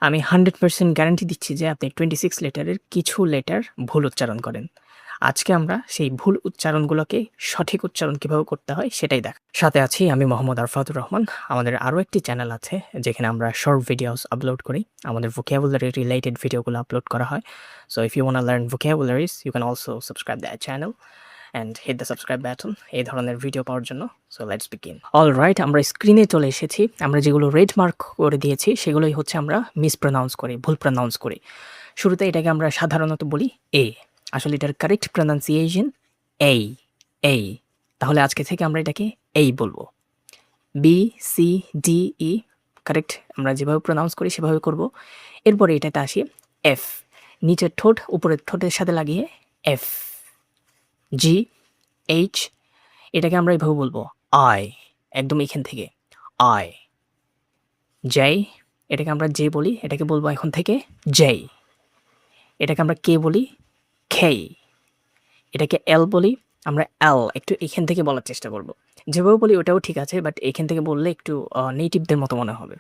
আমি 100% গ্যারান্টি দিচ্ছি যে আপনি 26 লেটারের কিছু লেটার ভুল উচ্চারণ করেন। আজকে আমরা সেই ভুল উচ্চারণগুলোকে সঠিক উচ্চারণ কিভাবে করতে হয় সেটাই সাথে আছি আমি মোহাম্মদ আরফাতুর রহমান। আমাদের আরও একটি চ্যানেল আছে যেখানে আমরা শর্ট ভিডিওস আপলোড করি। আমাদের vocabulary রিলেটেড ভিডিওগুলো আপলোড করা হয়। So if you wanna learn vocabularies you can also subscribe that channel and hit the subscribe button এই ধরনের ভিডিও পাওয়ার জন্য। So let's begin. অলরাইট, আমরা স্ক্রিনে চলে এসেছি। আমরা যেগুলো রেড মার্ক করে দিয়েছি সেগুলোই হচ্ছে আমরা মিসপ্রোনাউন্স করি, ভুল প্রোনাউন্স করি। শুরুতে এটাকে আমরা সাধারণত বলি এ, আসলে এটার কারেক্ট প্রোনাউন্সিয়েশন এই, এই। তাহলে আজকে থেকে আমরা এটাকে এই বলবো। B C D E correct আমরা যেভাবে প্রোনাউন্স করি সেভাবে করব। এরপরে এটাতে আসি এফ, নিচের ঠোঁট উপরের ঠোঁটের সাথে লাগিয়ে এফ। জি এইচ, এটাকে আমরা এইভাবে বলবো আই, একদম এখান থেকে আই। জেই, এটাকে আমরা জে বলি, এটাকে বলবো এখন থেকে জেই। এটাকে আমরা কে বলি খেই। এটাকে এল বলি আমরা এল, একটু এখান থেকে বলার চেষ্টা করব। যেভাবে বলি ওটাও ঠিক আছে, বাট এখান থেকে বললে একটু নেটিভদের মতো মনে হবে।